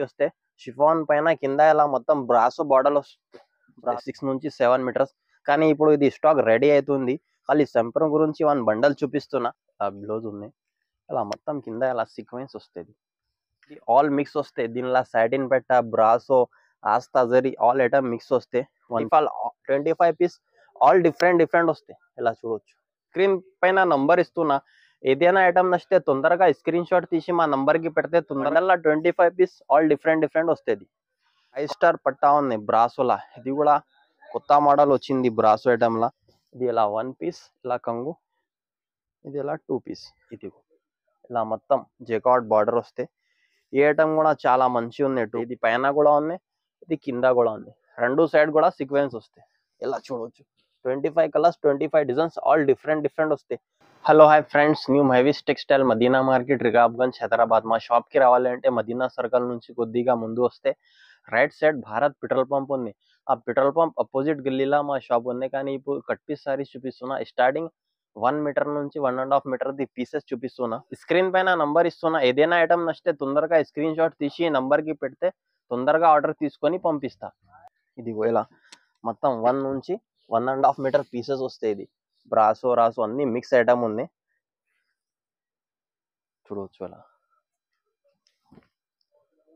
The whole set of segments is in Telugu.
వస్తే షిఫాన్ పైన కింద ఇలా మొత్తం బ్రాసో బార్డర్ వస్తుంది 6 నుంచి 7 మీటర్స్. కానీ ఇప్పుడు ఇది స్టాక్ రెడీ అవుతుంది. ఖాళీ సంపరం గురించి 1 బండల్ చూపిస్తున్నా. ఆ బ్లౌజ్ ఉంది ఇలా మొత్తం కింద ఇలా సీక్వెన్స్ వస్తుంది. ఇది ఆల్ మిక్స్ వస్తాయి. దీనిలో సాటిన్ పెట్ట బ్రాసో ఆస్తా జరీ ఆల్ ఐటమ్ మిక్స్ వస్తాయి. 25 పీస్ ఆల్ డిఫరెంట్ వస్తాయి. ఇలా చూడవచ్చు. స్క్రీన్ పైన నంబర్ ఇస్తున్నా. ఏదైనా ఐటమ్ నచ్చితే తొందరగా స్క్రీన్ షాట్ తీసి మా నంబర్కి పెడితే తొందరగా 25 పీస్ ఆల్ డిఫరెంట్ వస్తుంది. 5 స్టార్ పట్టా ఉంది బ్రాసోలా. ఇది కూడా కొత్త మోడల్ వచ్చింది బ్రాసో ఐటమ్లా. ఇది ఇలా 1 పీస్ ఇలా కంగు, ఇది ఇలా 2 పీస్. ఇది ఇలా మొత్తం జెకార్డ్ బార్డర్ వస్తే ఈ ఐటమ్ కూడా చాలా మంచిగా ఉంది. ఇది పైన కూడా ఉంది, ఇది కింద కూడా ఉంది. రెండు సైడ్ కూడా సీక్వెన్స్ వస్తాయి. ఇలా చూడవచ్చు. 25 కలర్స్ 25 డిజైన్స్ ఆల్ డిఫరెంట్ వస్తాయి. Hello hi friends, new heavies textile Madina market Rikabganj Hyderabad. మా షాప్కి రావాలంటే మదీనా సర్కిల్ నుంచి కొద్దిగా ముందు వస్తే right side Bharat petrol pump ఉంది. ఆ పెట్రోల్ పంప్ అపోజిట్ గల్లీలో మా షాప్ ఉంది. కానీ ఇప్పుడు కట్ పీస్ సారీస్ చూపిస్తున్నా. స్టార్టింగ్ 1 మీటర్ నుంచి 1.5 మీటర్ ది పీసెస్ చూపిస్తున్నా. స్క్రీన్ పైన నంబర్ ఇస్తున్నా. ఏదైనా ఐటమ్ నచ్చితే తొందరగా స్క్రీన్ షాట్ తీసి నంబర్కి పెడితే తొందరగా ఆర్డర్ తీసుకొని పంపిస్తా. ఇది ఇలా మొత్తం 1 నుంచి 1.5 మీటర్ పీసెస్ వస్తాయి. ఇది బ్రాసో రాసో అన్ని మిక్స్ ఐటమ్ ఉంది. చూడవచ్చు.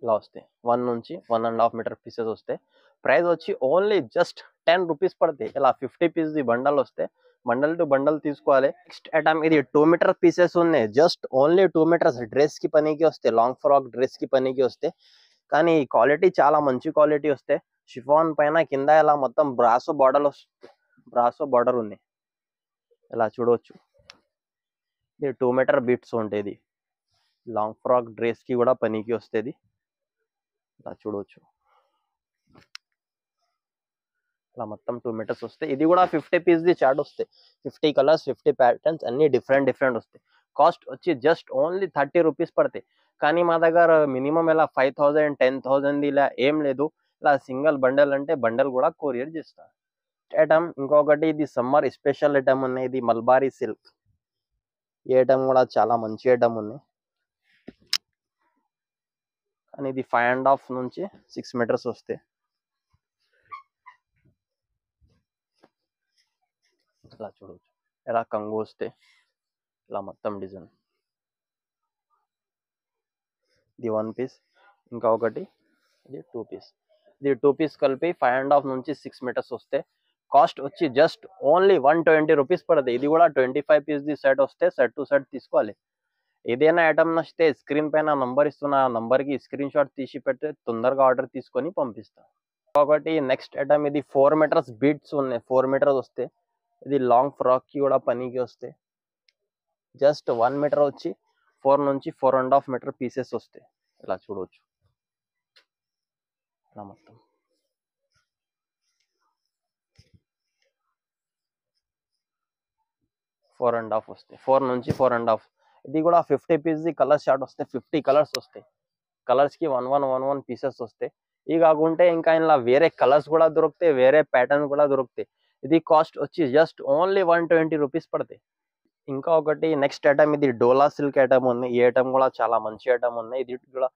ఇలా వస్తాయి. 1 నుంచి 1.5 మీటర్ పీసెస్ వస్తాయి. ప్రైస్ వచ్చి ఓన్లీ జస్ట్ 10 రూపీస్ పడతాయి. ఇలా 50 పీస్ ది బండల్ వస్తే బండల్ టు బండల్ తీసుకోవాలి. నెక్స్ట్ ఐటమ్ ఇది 2 మీటర్ పీసెస్ ఉన్నాయి. జస్ట్ ఓన్లీ 2 మీటర్స్ డ్రెస్ కి పనికి వస్తాయి. లాంగ్ ఫ్రాక్ డ్రెస్ కి పనికి వస్తాయి. కానీ క్వాలిటీ చాలా మంచి క్వాలిటీ వస్తాయి. షిఫాన్ పైన కింద ఇలా మొత్తం బ్రాసో బార్డర్ ఉంది. ఇలా చూడవచ్చు. ఇది 2 మీటర్ బీట్స్ ఉంటాయి. లాంగ్ ఫ్రాక్ డ్రెస్ కి కూడా పనికి వస్తుంది. ఇలా చూడవచ్చు. ఇలా మొత్తం 2 మీటర్స్ వస్తాయి. ఇది కూడా 50 పీస్ ది చార్ట్ వస్తాయి. 50 కలర్స్ 50 ప్యాటర్న్స్ అన్ని డిఫరెంట్ వస్తాయి. కాస్ట్ వచ్చి జస్ట్ ఓన్లీ 30 రూపీస్ పడతాయి. కానీ మా దగ్గర మినిమం ఇలా 5000 10,000 ఇలా ఏం లేదు. ఇలా సింగిల్ బండల్ అంటే బండల్ కూడా కొరియర్ చేస్తా. ఐటమ్ ఇంకొకటి ఇది సమ్మర్ స్పెషల్ ఐటమ్ ఉన్నాయి. ఇది మల్బారీ సిల్క్. ఈ ఐటమ్ కూడా చాలా మంచి ఐటమ్ ఉంది. కానీ ఇది 5.5 నుంచి 6 మీటర్స్ వస్తాయి. ఇలా చూడవచ్చు. ఇలా కంగు వస్తే ఇలా మొత్తం డిజైన్. ఇది 1 పీస్, ఇంకా ఒకటి ఇది 2 పీస్. ఇది 2 పీస్ కలిపి 5.5 నుంచి 6 మీటర్స్ వస్తే కాస్ట్ వచ్చి జస్ట్ ఓన్లీ 120 రూపీస్ పడుతుంది. ఇది కూడా 25 పీస్ ది సెట్ వస్తే సెట్ టు సెట్ తీసుకోవాలి. ఏదైనా ఐటమ్ నచ్చితే స్క్రీన్ పైన నంబర్ ఇస్తున్నా. ఆ నంబర్కి స్క్రీన్ షాట్ తీసి పెడితే తొందరగా ఆర్డర్ తీసుకొని పంపిస్తా. ఒకటి నెక్స్ట్ ఐటమ్ ఇది 4 మీటర్స్ బీట్స్ ఉన్నాయి. 4 మీటర్స్ వస్తే ఇది లాంగ్ ఫ్రాక్ కి కూడా పనికి వస్తాయి. జస్ట్ 1 మీటర్ వచ్చి 4 నుంచి 4.5 మీటర్ పీసెస్ వస్తాయి. ఇలా చూడవచ్చు. ఇలా మొత్తం 4.5 వస్తాయి. 4 నుంచి 4.5. ఇది కూడా 50 పీస్ ది కలర్ షార్ట్ వస్తాయి. 50 కలర్స్ వస్తాయి. కలర్స్ కి 1 పీసెస్ వస్తాయి. ఇవి కాకుంటే ఇంకా ఇలా వేరే కలర్స్ కూడా దొరుకుతాయి, వేరే ప్యాటర్న్ కూడా దొరుకుతాయి. ఇది కాస్ట్ వచ్చి జస్ట్ ఓన్లీ 120 రూపీస్ పడతాయి. ఇంకా ఒకటి నెక్స్ట్ ఐటమ్ ఇది డోలా సిల్క్ ఐటమ్ ఉంది. ఈ ఐటమ్ కూడా చాలా మంచి ఐటమ్ ఉంది. ఇది కూడా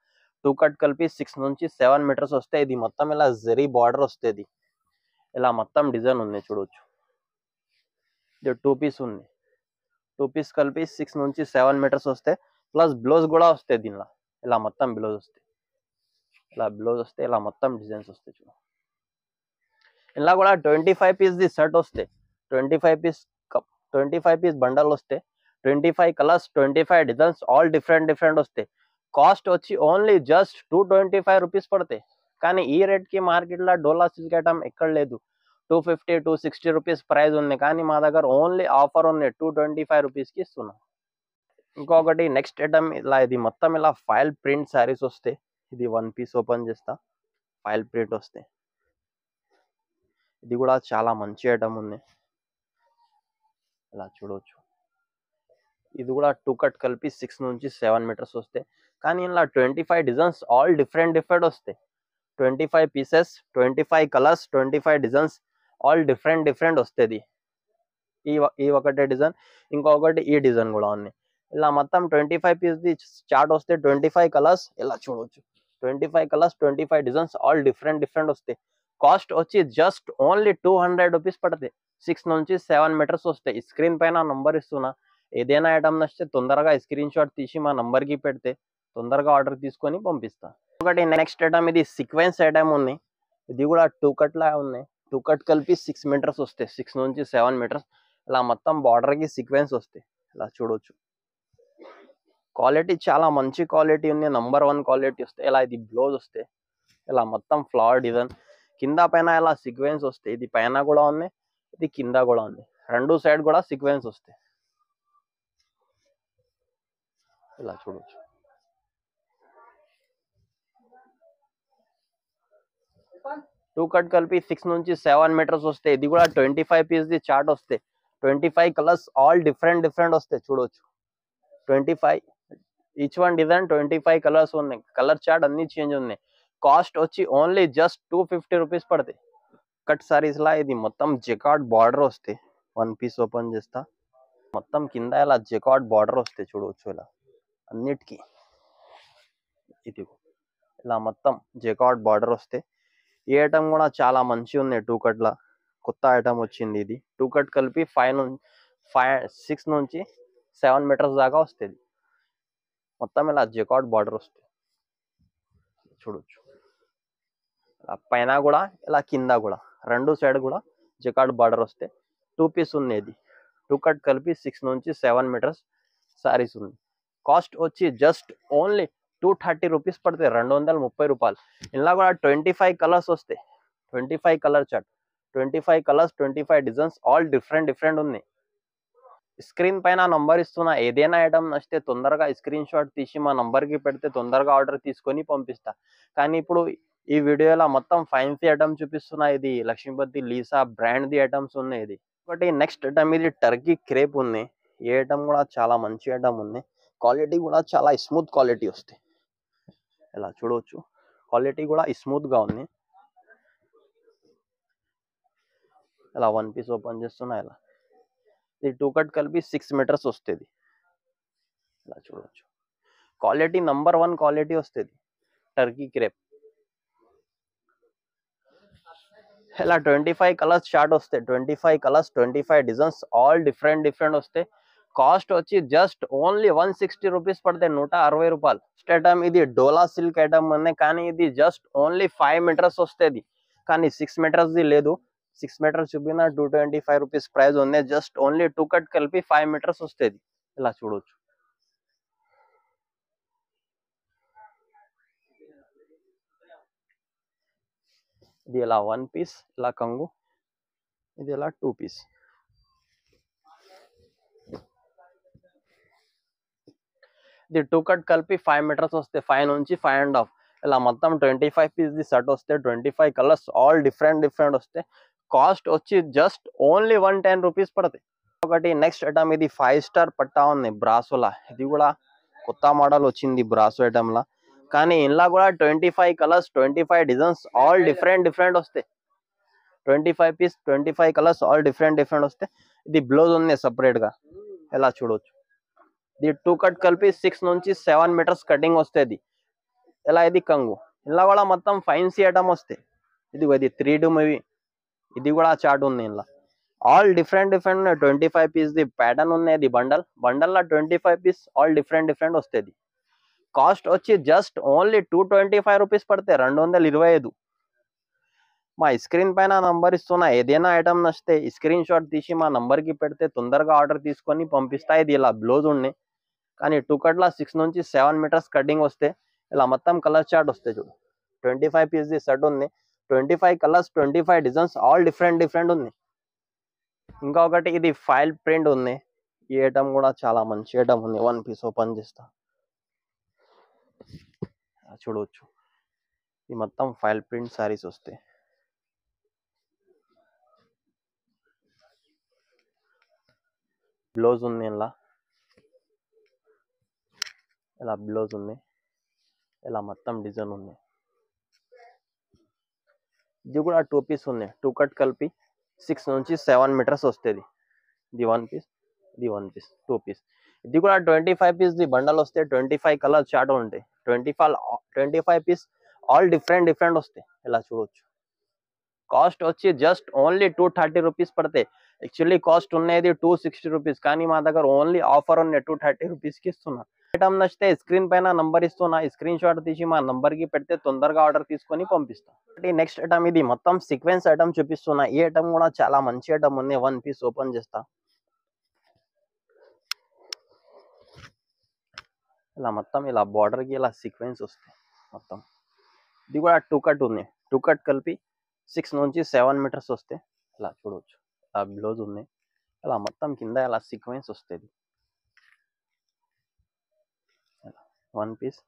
2 కట్ కలిపి 6 నుంచి 7 మీటర్స్ వస్తాయి. ఇది మొత్తం ఇలా జరీ బార్డర్ వస్తుంది. ఇలా మొత్తం డిజైన్ ఉంది చూడవచ్చు. ఇది 2 పీస్ ఉంది. 2 పీస్ కలిపి 6 నుంచి 7 మీటర్స్ వస్తాయి. ప్లస్ బ్లౌజ్ కూడా వస్తాయి. దీనిలో ఇలా మొత్తం బ్లౌజ్ వస్తాయి. ఇలా బ్లౌజ్ వస్తే ఇలా మొత్తం డిజైన్స్ వస్తాయి చూడ. ఇలా కూడా 25 పీస్ ది సెట్ వస్తాయి. 25 పీస్ బండల్ వస్తే 25 కలర్స్ 25 డిజైన్స్ ఆల్ డిఫరెంట్ వస్తాయి. కాస్ట్ వచ్చి ఓన్లీ జస్ట్ 225 రూపీస్ పడతాయి. కానీ ఈ రేట్కి మార్కెట్లో డోలా సిల్క్ ఐటమ్ ఎక్కడ లేదు. 250 260 రూపీస్ ప్రైస్ ఉంది. కానీ మా దగ్గర ఓన్లీ ఆఫర్ ఉంది. 225 రూపీస్కి ఇస్తున్నాం. ఇంకొకటి నెక్స్ట్ ఐటమ్ ఇలా ఇది మొత్తం ఇలా ఫైల్ ప్రింట్ శారీస్ వస్తాయి. ఇది 1 పీస్ ఓపెన్ చేస్తా. ఫైల్ ప్రింట్ వస్తాయి. ఇది కూడా చాలా మంచి ఐటమ్ ఉంది. ఇలా చూడవచ్చు. ఇది కూడా 2 కట్ కలిపి 6 నుంచి 7 మీటర్స్ వస్తాయి. కానీ ఇలా 25 డిజైన్స్ ఆల్ డిఫరెంట్ వస్తాయి. 25 pieces 25 colours 25 designs all different వస్తుంది. ఈ ఒకటే డిజైన్, ఇంకొకటి ఈ డిజైన్ కూడా ఉంది. ఇలా మొత్తం 25 పీస్ ది చార్ట్ వస్తే 25 కలర్స్ ఇలా చూడవచ్చు. 25 కలర్స్ 25 డిజైన్స్ ఆల్ డిఫరెంట్ వస్తాయి. కాస్ట్ వచ్చి జస్ట్ ఓన్లీ 200 రూపీస్ పడుతుంది. 6 నుంచి 7 మీటర్స్ వస్తాయి. స్క్రీన్ పైన నంబర్ ఇస్తున్నా. ఏదైనా ఐటమ్ నచ్చితే తొందరగా స్క్రీన్ షాట్ తీసి మా నంబర్కి పెడితే తొందరగా ఆర్డర్ తీసుకొని పంపిస్తా. ఒకటి నెక్స్ట్ ఐటమ్ ఇది సీక్వెన్స్ ఐటమ్ ఉంది. ఇది కూడా 2 కట్ లా ఉన్నాయి. 2 కట్ కలిపి 6 మీటర్స్ వస్తాయి. 6 నుంచి 7 మీటర్స్ ఇలా మొత్తం బార్డర్కి సీక్వెన్స్ వస్తాయి. ఇలా చూడొచ్చు. క్వాలిటీ చాలా మంచి క్వాలిటీ ఉంది. నంబర్ 1 క్వాలిటీ వస్తాయి. ఇలా ఇది బ్లౌజ్ వస్తాయి. ఇలా మొత్తం ఫ్లవర్ డిజైన్ కింద పైన ఇలా సీక్వెన్స్ వస్తాయి. ఇది పైన కూడా ఉంది, ఇది కింద కూడా ఉంది. రెండు సైడ్ కూడా సీక్వెన్స్ వస్తాయి. ఇలా చూడొచ్చు. టూ కట్ కలిపి 6 నుంచి 7 మీటర్స్ వస్తాయి. ఇది కూడా 25 పీస్ ది చార్ట్ వస్తాయి. 25 కలర్స్ ఆల్ డిఫరెంట్ వస్తాయి. చూడొచ్చు. 25 ఈచ్ వన్ డిజైన్ 25 కలర్స్ ఉన్నాయి. కలర్ చార్ట్ అన్ని చేంజ్ ఉన్నాయి. కాస్ట్ వచ్చి ఓన్లీ జస్ట్ 250 రూపీస్ పడతాయి. కట్ సారీస్ లా ఇది మొత్తం జెకార్డ్ బార్డర్ వస్తాయి. 1 పీస్ ఓపెన్ చేస్తా. మొత్తం కింద ఇలా జెకార్డ్ బార్డర్ వస్తాయి. చూడవచ్చు. ఇలా అన్నిటికీ ఇది ఇలా మొత్తం జెకార్డ్ బార్డర్ వస్తాయి. ఈ ఐటమ్ కూడా చాలా మంచి ఉంది. 2 కట్ లా కొత్త ఐటమ్ వచ్చింది. ఇది 2 కట్ కలిపి 6 నుంచి 7 మీటర్స్ దాకా వస్తుంది. మొత్తం ఇలా జెకార్డ్ బార్డర్ వస్తాయి. చూడొచ్చు. ఇలా పైన కూడా ఇలా కింద కూడా రెండు సైడ్ కూడా జెకార్డ్ బార్డర్ వస్తాయి. 2 పీస్ ఉంది. ఇది 2 కట్ కలిపి 6 నుంచి 7 మీటర్స్ సారీస్ ఉంది. కాస్ట్ వచ్చి జస్ట్ ఓన్లీ 230 రూపీస్ పడతాయి. 230 రూపాయలు. ఇలా కూడా 25 కలర్స్ వస్తాయి. 25 colour chart 25 colours 25 designs all different ఉన్నాయి. స్క్రీన్ పైన నంబర్ ఇస్తున్నా. ఏదైనా ఐటమ్ నచ్చితే తొందరగా స్క్రీన్ షాట్ తీసి మా నంబర్కి పెడితే తొందరగా ఆర్డర్ తీసుకొని పంపిస్తా. కానీ ఇప్పుడు ఈ వీడియోలో మొత్తం ఫ్యాన్సీ ఐటమ్ చూపిస్తున్నా. ఇది లక్ష్మీపతి లీసా బ్రాండ్ ది ఐటమ్స్ ఉన్నాయి. ఇది ఒకటి నెక్స్ట్ ఐటమ్ ఇది టర్కీ క్రేప్ ఉంది. ఈ ఐటమ్ కూడా చాలా మంచి ఐటమ్ ఉంది. క్వాలిటీ కూడా చాలా స్మూత్ క్వాలిటీ వస్తాయి. ఇలా చూడవచ్చు. క్వాలిటీ కూడా స్మూత్ గా ఉంది. ఇలా 1 పీస్ ఓపెన్ చేస్తున్నా. ఇలా ఇది 2 కట్ కలిపి 6 మీటర్స్ వస్తుంది. ఇలా చూడవచ్చు. క్వాలిటీ నంబర్ 1 క్వాలిటీ వస్తుంది. టర్కీ క్రేప్ ఇలా 25 కలర్స్ షార్ట్ వస్తాయి. 25 కలర్స్ 25 డిజైన్స్ ఆల్ డిఫరెంట్ వస్తాయి. కాస్ట్ వచ్చి జస్ట్ ఓన్లీ 160 రూపీస్ పడతాయి. 160 రూపాయలు. ఐటమ్ ఇది డోలా సిల్క్ ఐటమ్ ఉంది. కానీ ఇది జస్ట్ ఓన్లీ 5 మీటర్స్ వస్తుంది. కానీ 6 మీటర్స్ ది లేదు. 6 మీటర్స్ చూపిన 225 రూపీస్ ప్రైస్ ఉంది. జస్ట్ ఓన్లీ 2 కట్ కలిపి 5 మీటర్స్ వస్తుంది. ఇలా చూడవచ్చు. ఇది ఇలా 1 పీస్ ఇలా కంగు. ఇది ఇలా 2 పీస్. ఇది 2 కట్ కలిపి 5 మీటర్స్ వస్తాయి. 5 నుంచి 5.5 ఇలా మొత్తం 25 పీస్ ది సెట్ వస్తాయి. 25 కలర్స్ ఆల్ డిఫరెంట్ వస్తాయి. కాస్ట్ వచ్చి జస్ట్ ఓన్లీ 110 రూపీస్ పడతాయి. ఒకటి నెక్స్ట్ ఐటమ్ ఇది 5 స్టార్ పట్టా ఉంది బ్రాసోలా. ఇది కూడా కొత్త మోడల్ వచ్చింది బ్రాసో ఐటమ్ లా. కానీ ఇందులో కూడా 25 కలర్స్ 25 డిజైన్స్ ఆల్ డిఫరెంట్ వస్తాయి. 25 పీస్ 25 కలర్స్ ఆల్ డిఫరెంట్ వస్తాయి. ఇది బ్లౌజ్ ఉంది సెపరేట్ గా. ఎలా చూడవచ్చు. ఇది 2 కట్ కలిపి 6 నుంచి 7 మీటర్స్ కటింగ్ వస్తుంది. ఇలా ఇది కంగు. ఇలా కూడా మొత్తం ఫ్యాన్సీ ఐటమ్ వస్తాయి. ఇది 3D మూవీ. ఇది కూడా చార్ట్ ఉంది. ఇలా ఆల్ డిఫరెంట్ ఉన్నాయి. 25 పీస్ ది ప్యాటర్న్ ఉంది. ఇది బండల్ లా 25 పీస్ ఆల్ డిఫరెంట్ వస్తుంది. కాస్ట్ వచ్చి జస్ట్ ఓన్లీ 225 రూపీస్ పడతాయి. 225. మా స్క్రీన్ పైన నంబర్ ఇస్తున్నా. ఏదైనా ఐటమ్ నచ్చితే స్క్రీన్ షాట్ తీసి మా నంబర్కి పెడితే తొందరగా ఆర్డర్ తీసుకొని పంపిస్తా. ఇది ఇలా బ్లౌజ్ ఉన్నాయి. కానీ 2 కట్లా 6 నుంచి 7 మీటర్స్ కటింగ్ వస్తే ఇలా మొత్తం కలర్ చార్ట్ వస్తాయి. చూడు. 25 పీస్ ది సెట్ ఉంది. 25 కలర్స్ 25 డిజైన్స్ ఆల్ డిఫరెంట్ ఉంది. ఇంకా ఒకటి ఇది ఫైల్ ప్రింట్ ఉంది. ఈ ఐటమ్ కూడా చాలా మంచి ఐటమ్ ఉంది. 1 పీస్ ఓపెన్ చేస్తా. చూడవచ్చు. ఇది మొత్తం ఫైల్ ప్రింట్ సారీస్ వస్తాయి. బ్లౌజ్ ఉంది. ఇలా బ్లౌజ్ ఉంది. ఇలా మొత్తం డిజైన్ ఉంది. ఇది కూడా 2 పీస్ ఉంది. 2 కట్ కలిపి 6 నుంచి 7 మీటర్స్ వస్తుంది. ఇది 1 పీస్, ఇది 1 పీస్, 2 పీస్. ఇది కూడా 25 పీస్ ది బండల్ వస్తే 25 కలర్ చార్ట్ ఉంటాయి. 25 పీస్ ఆల్ డిఫరెంట్ వస్తాయి. ఇలా చూడొచ్చు. కాస్ట్ వచ్చి జస్ట్ ఓన్లీ 230 రూపీస్ పడతాయి. యాక్చువల్లీ కాస్ట్ ఉన్నది 260 రూపీస్, కానీ మా దగ్గర ఓన్లీ ఆఫర్ ఉన్నాయి 230 రూపీస్కి ఇస్తున్నా. ఐటమ్ నచ్చితే స్క్రీన్ పైన నంబర్ ఇస్తున్నా, స్క్రీన్ షాట్ తీసి మా నంబర్కి పెడితే తొందరగా ఆర్డర్ తీసుకొని పంపిస్తాం. నెక్స్ట్ ఐటమ్ ఇది మొత్తం సీక్వెన్స్ ఐటమ్ చూపిస్తున్నా. ఈ ఐటమ్ కూడా చాలా మంచి ఐటమ్ ఉంది. వన్ పీస్ ఓపెన్ చేస్తా. ఇలా మొత్తం ఇలా బార్డర్కి ఇలా సీక్వెన్స్ వస్తాయి మొత్తం. ఇది కూడా 2 కట్ ఉంది. 2 కట్ కలిపి 6 నుంచి 7 మీటర్స్ వస్తాయి. ఇలా చూడవచ్చు. ఇలా బ్లౌజ్ ఉంది. ఇలా మొత్తం కింద ఇలా సీక్వెన్స్ వస్తుంది. వన్ పీస్,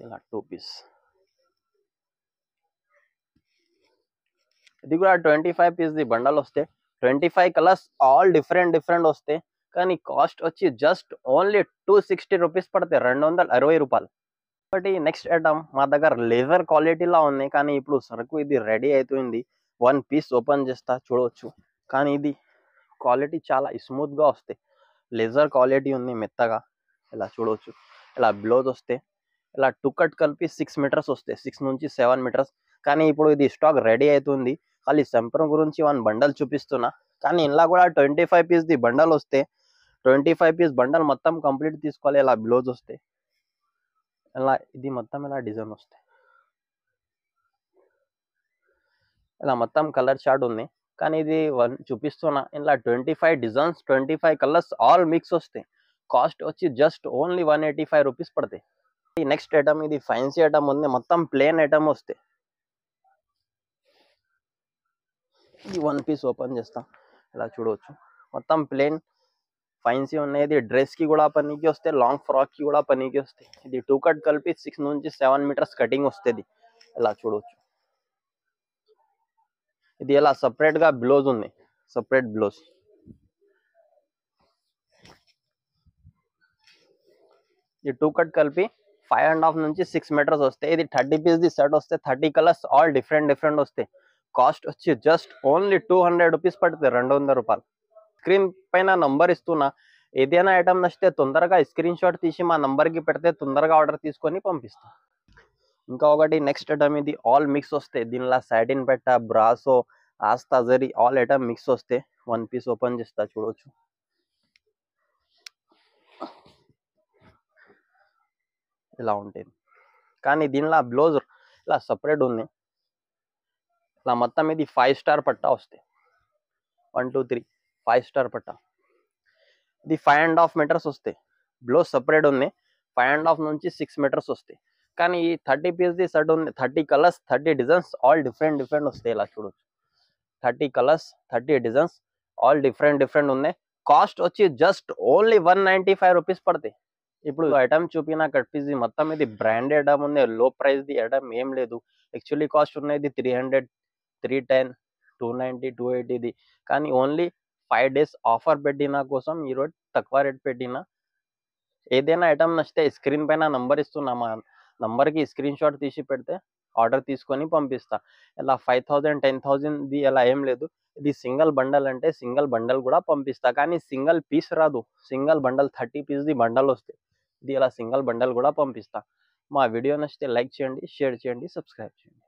ఇలా 2 పీస్. ఇది కూడా 25 పీస్ ది బండల్ వస్తాయి. 25 కలర్స్ ఆల్ డిఫరెంట్ వస్తాయి. కానీ కాస్ట్ వచ్చి జస్ట్ ఓన్లీ 260 రూపీస్ పడతాయి, 260 రూపాయలు. ఒకటి నెక్స్ట్ ఐటమ్ మా దగ్గర లేజర్ క్వాలిటీలా ఉంది, కానీ ఇప్పుడు సరుకు ఇది రెడీ అవుతుంది. వన్ పీస్ ఓపెన్ చేస్తా, చూడవచ్చు. కానీ ఇది క్వాలిటీ చాలా స్మూత్గా వస్తాయి. లేజర్ క్వాలిటీ ఉంది, మెత్తగా. ఇలా చూడవచ్చు. ఇలా బ్లౌజ్ వస్తే ఇలా 2 కట్ కలిపి 6 మీటర్స్ వస్తాయి, 6 నుంచి 7 మీటర్స్. కానీ ఇప్పుడు ఇది స్టాక్ రెడీ అవుతుంది. ఖాళీ సంపరం గురించి 1 బండల్ చూపిస్తున్నా. కానీ ఇలా కూడా 25 పీస్ ది బండల్ వస్తే 25 పీస్ బండల్ మొత్తం కంప్లీట్ తీసుకోవాలి. ఇలా బ్లౌజ్ వస్తే ఇలా ఇది మొత్తం ఇలా డిజైన్ వస్తాయి. ఇలా మొత్తం కలర్ చార్ట్ ఉంది. కానీ ఇది 1 చూపిస్తున్నా. ఇలా 25 డిజైన్స్, 25 కలర్స్ ఆల్ మిక్స్ వస్తాయి. కాస్ట్ వచ్చి జస్ట్ ఓన్లీ 185 రూపీస్ పడతాయి. నెక్స్ట్ ఐటమ్ ఇది ఫ్యాన్సీ ఐటమ్ ఉంది. మొత్తం ప్లేన్ ఐటమ్ వస్తాయి. ఇది వన్ పీస్ ఓపెన్ చేస్తాం. ఇలా చూడవచ్చు. మొత్తం ప్లేన్ ఫ్యాన్సీ ఉన్నాయి. ఇది డ్రెస్కి కూడా పనికి వస్తాయి, లాంగ్ ఫ్రాక్కి కూడా పనికి వస్తాయి. ఇది 2 కట్ కలిపి 6 నుంచి 7 మీటర్స్ కటింగ్ వస్తుంది. ఇలా చూడవచ్చు. ఇది ఇలా సపరేట్గా బ్లౌజ్ ఉంది, సపరేట్ బ్లౌజ్. ఈ 2 కట్ కలిపి 5.5 నుంచి 6 మీటర్స్ వస్తాయి. ఇది 30 పీస్ ది సెట్ వస్తే 30 కలర్స్ ఆల్ డిఫరెంట్ వస్తాయి. కాస్ట్ వచ్చి జస్ట్ ఓన్లీ 200 రూపీస్ పడుతుంది, 200 రూపాయలు. స్క్రీన్ పైన నంబర్ ఇస్తున్నా. ఏదైనా ఐటమ్ నచ్చితే తొందరగా స్క్రీన్ షాట్ తీసి మా నంబర్కి పెడితే తొందరగా ఆర్డర్ తీసుకొని పంపిస్తా. ఇంకా ఒకటి నెక్స్ట్ ఐటమ్ ఇది ఆల్ మిక్స్ వస్తాయి. దీనిలో సాటిన్ పెట్ట, బ్రాసో, ఆస్తా జరీ ఆల్ ఐటమ్ మిక్స్ వస్తాయి. వన్ పీస్ ఓపెన్ చేస్తా, చూడవచ్చు. ఇలా ఉంటుంది. కానీ దీనిలో బ్లౌజ్ ఇలా సపరేట్ ఉంది. ఇలా మొత్తం ఇది 5 స్టార్ పట్టా వస్తాయి. 1 2 3 5 స్టార్ పట్టా. ఇది 5.5 మీటర్స్ వస్తాయి. బ్లౌజ్ సపరేట్ ఉంది. 5.5 నుంచి 6 మీటర్స్ వస్తాయి. కానీ ఈ 30 పీస్ ది సెట్ ఉంది. 30 కలర్స్, 30 డిజైన్స్ ఆల్ డిఫరెంట్ వస్తాయి. ఇలా చూడవచ్చు. 30 కలర్స్, 30 డిజైన్స్ ఆల్ డిఫరెంట్ ఉన్నాయి. కాస్ట్ వచ్చి జస్ట్ ఓన్లీ 195 రూపీస్ పడతాయి. ఇప్పుడు ఐటమ్ చూపిన కట్ పీస్ మొత్తం ఇది బ్రాండెడ్ ఐటమ్ ఉంది. లో ప్రైస్ ది ఐటమ్ ఏం లేదు. యాక్చువల్లీ కాస్ట్ ఉన్నది 300, 310, 290, 280 ఇది. కానీ ఓన్లీ 5 డేస్ ఆఫర్ పెట్టిన కోసం ఈరోజు తక్కువ రేట్ పెట్టిన. ఏదైనా ఐటమ్ నచ్చితే స్క్రీన్ పైన నంబర్ ఇస్తున్నా. మా నంబర్కి స్క్రీన్ షాట్ తీసి పెడితే ఆర్డర్ తీసుకొని పంపిస్తా. ఇలా 5000, 10,000 ది అలా ఏం లేదు. ఇది సింగిల్ బండల్ అంటే సింగిల్ బండల్ కూడా పంపిస్తా. కానీ సింగిల్ పీస్ రాదు. సింగిల్ బండల్ 30 పీస్ ది బండల్ వస్తాయి. ఇది ఇలా సింగిల్ బండల్ కూడా పంపిస్తా. మా వీడియో నచ్చితే లైక్ చేయండి, షేర్ చేయండి, సబ్స్క్రైబ్ చేయండి.